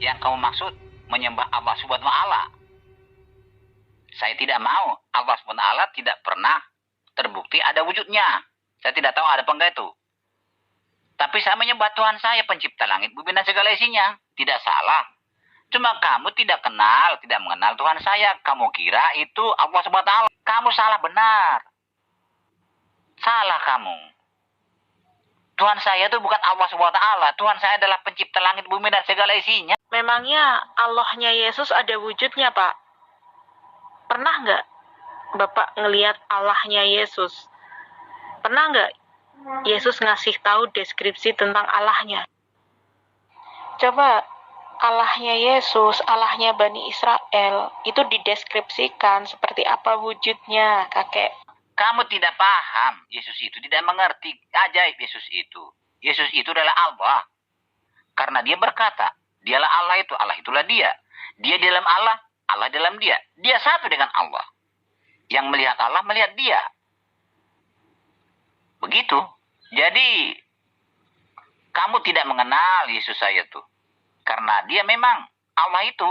Yang kamu maksud menyembah Allah Subhanahu wa Ta'ala. Saya tidak mau. Allah Subhanahu wa Ta'ala tidak pernah terbukti ada wujudnya. Saya tidak tahu ada apa enggak itu. Tapi saya menyembah Tuhan saya, pencipta langit, bumi dan segala isinya. Tidak salah. Cuma kamu tidak kenal, tidak mengenal Tuhan saya. Kamu kira itu Allah Subhanahu wa Ta'ala. Kamu salah benar. Salah kamu. Tuhan saya itu bukan Allah Subhanahu wa Ta'ala. Tuhan saya adalah pencipta langit, bumi dan segala isinya. Memangnya Allahnya Yesus ada wujudnya, Pak? Pernah nggak Bapak ngelihat Allahnya Yesus? Pernah nggak Yesus ngasih tahu deskripsi tentang Allahnya? Coba Allahnya Yesus, Allahnya Bani Israel, itu dideskripsikan seperti apa wujudnya, kakek. Kamu tidak paham. Yesus itu tidak mengerti ajaib Yesus itu. Yesus itu adalah Allah. Karena dia berkata, dialah Allah itu, Allah itulah dia. Dia di dalam Allah, Allah dalam dia. Dia satu dengan Allah. Yang melihat Allah, melihat dia. Begitu. Jadi, kamu tidak mengenal Yesus saya tuh. Karena dia memang Allah itu.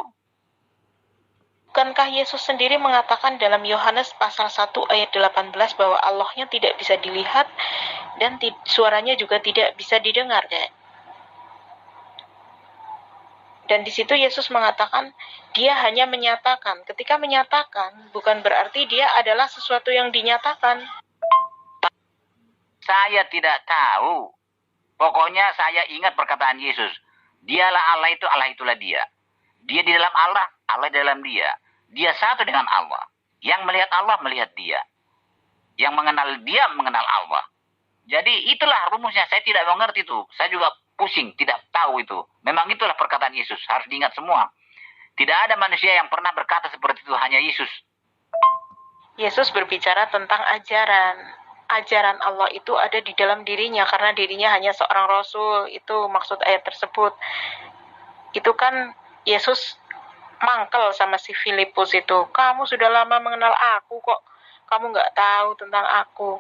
Bukankah Yesus sendiri mengatakan dalam Yohanes pasal 1 ayat 18 bahwa Allahnya tidak bisa dilihat dan suaranya juga tidak bisa didengar, kan? Dan di situ Yesus mengatakan dia hanya menyatakan. Ketika menyatakan bukan berarti dia adalah sesuatu yang dinyatakan. Saya tidak tahu. Pokoknya saya ingat perkataan Yesus. Dialah Allah itu, Allah itulah dia. Dia di dalam Allah, Allah di dalam dia. Dia satu dengan Allah. Yang melihat Allah, melihat dia. Yang mengenal dia, mengenal Allah. Jadi itulah rumusnya. Saya tidak mengerti itu. Saya juga pusing, tidak tahu itu. Memang itulah perkataan Yesus. Harus diingat semua. Tidak ada manusia yang pernah berkata seperti itu, hanya Yesus. Yesus berbicara tentang ajaran. Ajaran Allah itu ada di dalam dirinya, karena dirinya hanya seorang rasul. Itu maksud ayat tersebut. Itu kan Yesus mangkel sama si Filipus itu. Kamu sudah lama mengenal aku kok. Kamu nggak tahu tentang aku.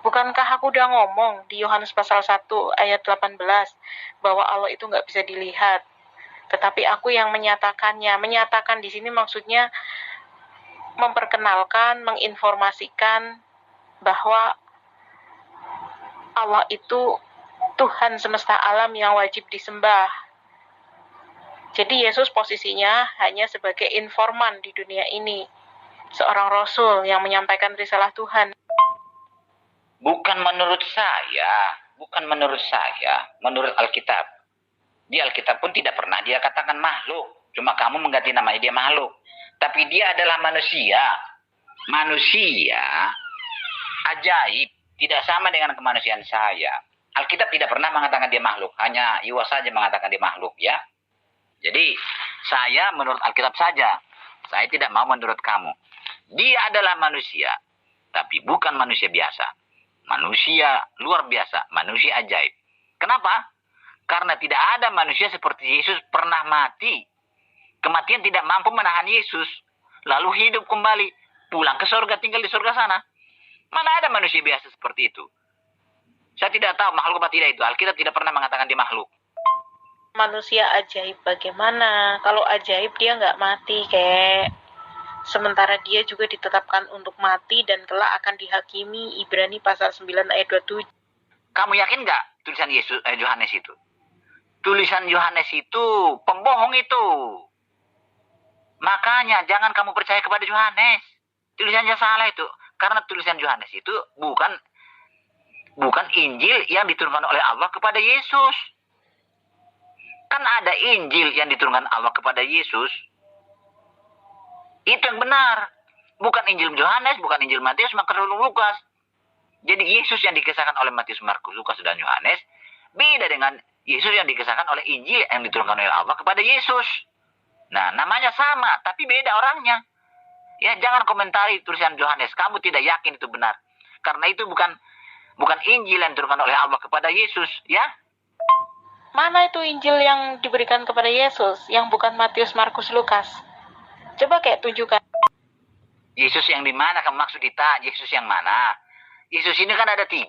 Bukankah aku udah ngomong di Yohanes pasal 1 ayat 18 bahwa Allah itu nggak bisa dilihat. Tetapi aku yang menyatakannya. Menyatakan di sini maksudnya memperkenalkan, menginformasikan bahwa Allah itu Tuhan semesta alam yang wajib disembah. Jadi Yesus posisinya hanya sebagai informan di dunia ini. Seorang rasul yang menyampaikan risalah Tuhan. Bukan menurut saya. Bukan menurut saya. Menurut Alkitab. Di Alkitab pun tidak pernah dia katakan makhluk. Cuma kamu mengganti namanya dia makhluk. Tapi dia adalah manusia. Manusia ajaib. Tidak sama dengan kemanusiaan saya. Alkitab tidak pernah mengatakan dia makhluk. Hanya Yuwas saja mengatakan dia makhluk, ya. Jadi, saya menurut Alkitab saja. Saya tidak mau menurut kamu. Dia adalah manusia. Tapi bukan manusia biasa. Manusia luar biasa. Manusia ajaib. Kenapa? Karena tidak ada manusia seperti Yesus pernah mati. Kematian tidak mampu menahan Yesus. Lalu hidup kembali. Pulang ke surga, tinggal di surga sana. Mana ada manusia biasa seperti itu? Saya tidak tahu makhluk apa tidak itu. Alkitab tidak pernah mengatakan dia makhluk. Manusia ajaib bagaimana? Kalau ajaib dia nggak mati, kek. Sementara dia juga ditetapkan untuk mati dan kelak akan dihakimi. Ibrani pasal 9 ayat 27. Kamu yakin nggak tulisan Yohanes itu? Tulisan Yohanes itu pembohong itu. Makanya jangan kamu percaya kepada Yohanes. Tulisannya salah itu. Karena tulisan Yohanes itu bukan Injil yang diturunkan oleh Allah kepada Yesus. Kan ada Injil yang diturunkan Allah kepada Yesus. Itu yang benar. Bukan Injil Yohanes, bukan Injil Matius, Markus, Lukas. Jadi Yesus yang dikisahkan oleh Matius, Markus, Lukas, dan Yohanes beda dengan Yesus yang dikisahkan oleh Injil yang diturunkan oleh Allah kepada Yesus. Nah, namanya sama, tapi beda orangnya. Ya, jangan komentari tulisan Yohanes. Kamu tidak yakin itu benar. Karena itu bukan Injil yang diturunkan oleh Allah kepada Yesus, ya. Mana itu Injil yang diberikan kepada Yesus, yang bukan Matius, Markus, Lukas? Coba kayak tunjukkan. Yesus yang di mana kamu maksud, Dita? Yesus yang mana? Yesus ini kan ada 3.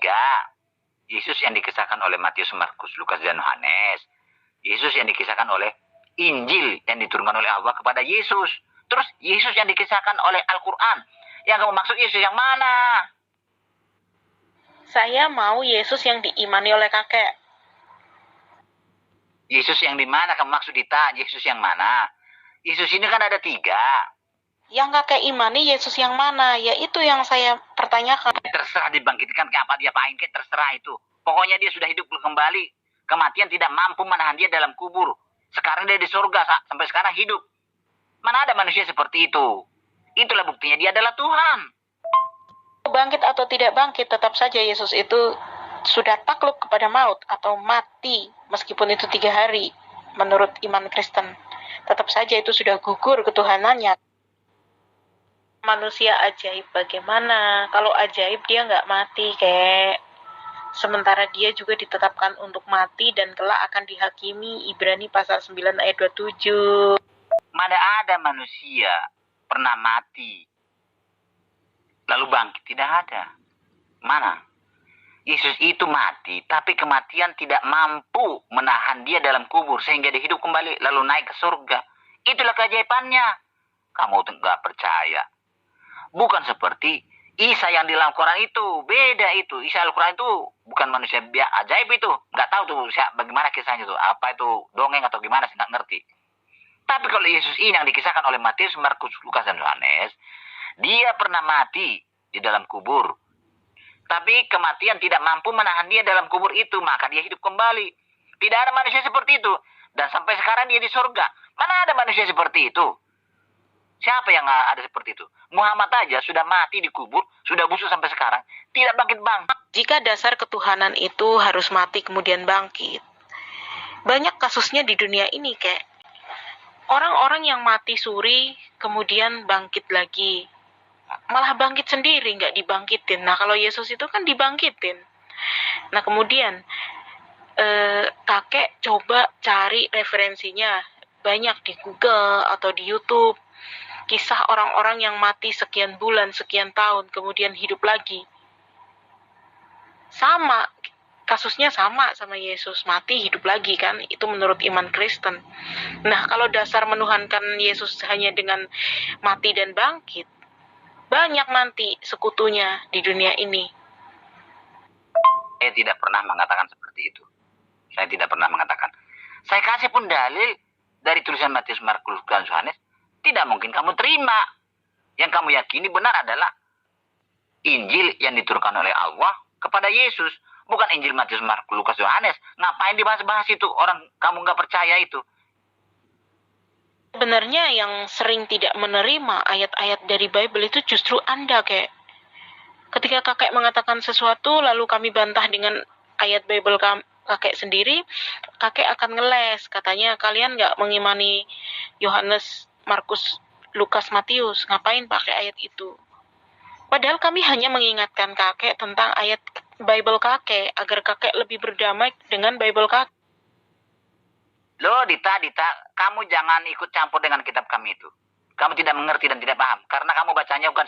Yesus yang dikisahkan oleh Matius, Markus, Lukas, dan Yohanes. Yesus yang dikisahkan oleh Injil yang diturunkan oleh Allah kepada Yesus. Terus Yesus yang dikisahkan oleh Al-Quran. Yang kamu maksud Yesus yang mana? Saya mau Yesus yang diimani oleh kakek. Yesus yang di mana kamu maksud, Dita? Yesus yang mana? Yesus ini kan ada 3. Yang kakek imani Yesus yang mana? Ya itu yang saya pertanyakan. Terserah dibangkitkan ke apa dia pahin, ke terserah itu. Pokoknya dia sudah hidup kembali. Kematian tidak mampu menahan dia dalam kubur. Sekarang dia di surga, sampai sekarang hidup. Mana ada manusia seperti itu? Itulah buktinya dia adalah Tuhan. Bangkit atau tidak bangkit, tetap saja Yesus itu sudah takluk kepada maut atau mati, meskipun itu 3 hari menurut iman Kristen. Tetap saja itu sudah gugur ketuhanannya. Manusia ajaib bagaimana? Kalau ajaib dia nggak mati, kayak sementara dia juga ditetapkan untuk mati dan kelak akan dihakimi. Ibrani pasal 9 ayat 27. Mana ada manusia pernah mati lalu bangkit? Tidak ada. Mana? Yesus itu mati, tapi kematian tidak mampu menahan dia dalam kubur sehingga dia hidup kembali lalu naik ke surga. Itulah keajaibannya. Kamu nggak percaya? Bukan seperti Isa yang di dalam Quran itu. Beda itu. Isa Al-Quran itu bukan manusia ajaib itu. Nggak tahu tuh bagaimana kisahnya tuh. Apa itu dongeng atau gimana sih, nggak ngerti. Tapi kalau Yesus ini yang dikisahkan oleh Matius, Markus, Lukas, dan Yohanes, dia pernah mati di dalam kubur. Tapi kematian tidak mampu menahan dia dalam kubur itu. Maka dia hidup kembali. Tidak ada manusia seperti itu. Dan sampai sekarang dia di surga. Mana ada manusia seperti itu? Siapa yang ada seperti itu? Muhammad aja sudah mati di kubur, sudah busuk sampai sekarang, tidak bangkit-bangkit. Jika dasar ketuhanan itu harus mati kemudian bangkit, banyak kasusnya di dunia ini, kayak orang-orang yang mati suri kemudian bangkit lagi, malah bangkit sendiri, nggak dibangkitin. Nah kalau Yesus itu kan dibangkitin. Nah kemudian kakek coba cari referensinya banyak di Google atau di YouTube. Kisah orang-orang yang mati sekian bulan, sekian tahun, kemudian hidup lagi. Sama, kasusnya sama Yesus, mati, hidup lagi kan, itu menurut iman Kristen. Nah, kalau dasar menuhankan Yesus hanya dengan mati dan bangkit, banyak nanti sekutunya di dunia ini. Saya tidak pernah mengatakan seperti itu. Saya tidak pernah mengatakan. Saya kasih pun dalil dari tulisan Matius, Markus, dan Yohanes. Tidak mungkin kamu terima. Yang kamu yakini benar adalah Injil yang diturunkan oleh Allah kepada Yesus. Bukan Injil Matius, Markus, Lukas, Yohanes. Ngapain dibahas-bahas itu? Orang kamu nggak percaya itu. Sebenarnya yang sering tidak menerima ayat-ayat dari Bible itu justru Anda, kayak. Ketika kakek mengatakan sesuatu, lalu kami bantah dengan ayat Bible kakek sendiri, kakek akan ngeles. Katanya, kalian nggak mengimani Yohanes, Markus, Lukas, Matius, ngapain pakai ayat itu? Padahal kami hanya mengingatkan kakek tentang ayat Bible kakek, agar kakek lebih berdamai dengan Bible kakek. Loh, Dita, kamu jangan ikut campur dengan kitab kami itu. Kamu tidak mengerti dan tidak paham. Karena kamu bacanya bukan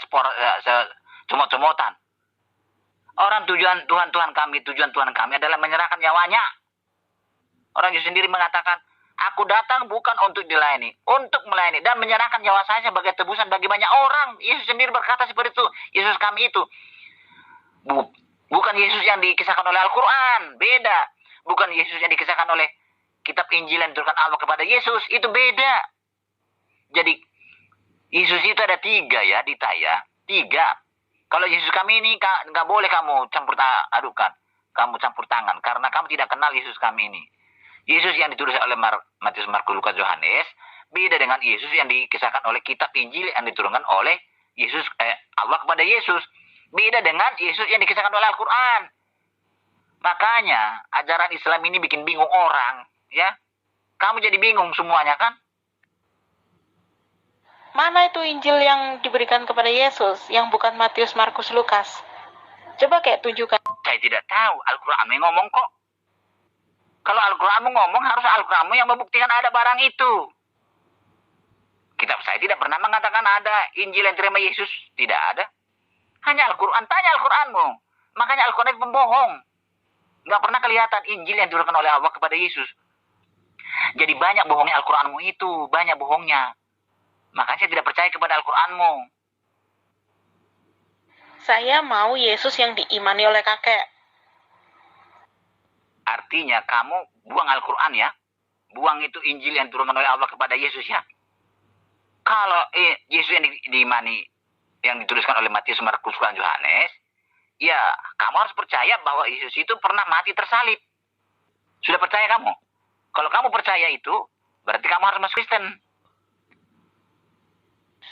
comot-comotan. Orang tujuan Tuhan kami adalah menyerahkan nyawanya. Orang Yesus sendiri mengatakan, aku datang bukan untuk dilayani, untuk melayani dan menyerahkan nyawa saya sebagai tebusan bagi banyak orang. Yesus sendiri berkata seperti itu. Yesus kami itu bukan Yesus yang dikisahkan oleh Al-Quran, beda. Bukan Yesus yang dikisahkan oleh kitab Injil yang diturunkan Allah kepada Yesus, itu beda. Jadi Yesus itu ada 3 ya, Dita ya, 3. Kalau Yesus kami ini nggak boleh kamu campur adukan, kamu campur tangan, karena kamu tidak kenal Yesus kami ini. Yesus yang ditulis oleh Matius, Markus, Lukas, Yohanes beda dengan Yesus yang dikisahkan oleh kitab Injil yang diturunkan oleh Yesus Allah kepada Yesus. Beda dengan Yesus yang dikisahkan oleh Al-Quran. Makanya ajaran Islam ini bikin bingung orang, ya. Kamu jadi bingung semuanya kan? Mana itu Injil yang diberikan kepada Yesus, yang bukan Matius, Markus, Lukas? Coba kayak tunjukkan. Saya tidak tahu, Al-Quran ngomong kok. Kalau Al-Quran ngomong, harus Al-Quran yang membuktikan ada barang itu. Kitab saya tidak pernah mengatakan ada Injil yang terima Yesus. Tidak ada. Hanya Al-Quran. Tanya Al-Quranmu. Makanya Al-Quran itu pembohong. Nggak pernah kelihatan Injil yang diberikan oleh Allah kepada Yesus. Jadi banyak bohongnya Al-Quranmu itu, banyak bohongnya. Makanya saya tidak percaya kepada Al-Quranmu. Saya mau Yesus yang diimani oleh kakek. Artinya kamu buang Al-Quran ya. Buang itu Injil yang turunkan oleh Allah kepada Yesus ya. Kalau Yesus yang diimani, yang dituliskan oleh Matius, Markus, dan Yohanes, ya kamu harus percaya bahwa Yesus itu pernah mati tersalib. Sudah percaya kamu? Kalau kamu percaya itu, berarti kamu harus masuk Kristen.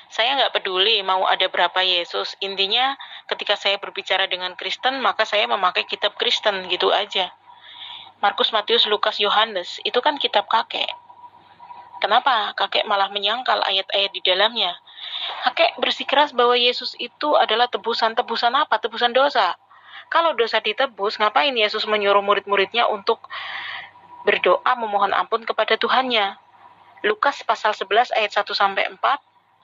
Saya nggak peduli mau ada berapa Yesus. Intinya ketika saya berbicara dengan Kristen, maka saya memakai kitab Kristen, gitu aja. Markus, Matius, Lukas, Yohanes, itu kan kitab kakek. Kenapa kakek malah menyangkal ayat-ayat di dalamnya? Kakek bersikeras bahwa Yesus itu adalah tebusan. Tebusan apa? Tebusan dosa. Kalau dosa ditebus, ngapain Yesus menyuruh murid-muridnya untuk berdoa memohon ampun kepada Tuhannya? Lukas pasal 11 ayat 1-4,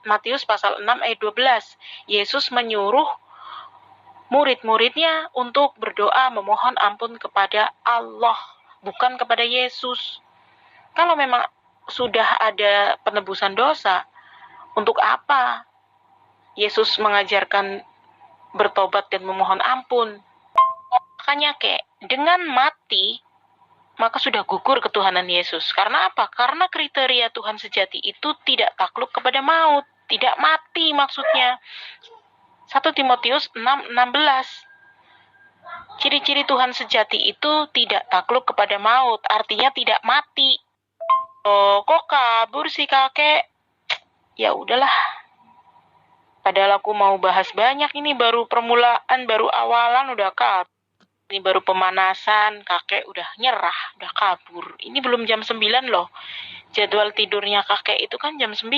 Matius pasal 6 ayat 12. Yesus menyuruh murid-muridnya untuk berdoa memohon ampun kepada Allah, bukan kepada Yesus. Kalau memang sudah ada penebusan dosa, untuk apa Yesus mengajarkan bertobat dan memohon ampun? Makanya dengan mati, maka sudah gugur ketuhanan Yesus. Karena apa? Karena kriteria Tuhan sejati itu tidak takluk kepada maut. Tidak mati maksudnya. 1 Timotius 6:16. Ciri-ciri Tuhan sejati itu tidak takluk kepada maut. Artinya tidak mati. Oh, kok kabur sih kakek? Ya udahlah. Padahal aku mau bahas banyak, ini baru permulaan, baru awalan udah kabur. Ini baru pemanasan, kakek udah nyerah, udah kabur. Ini belum jam 9 loh. Jadwal tidurnya kakek itu kan jam 9.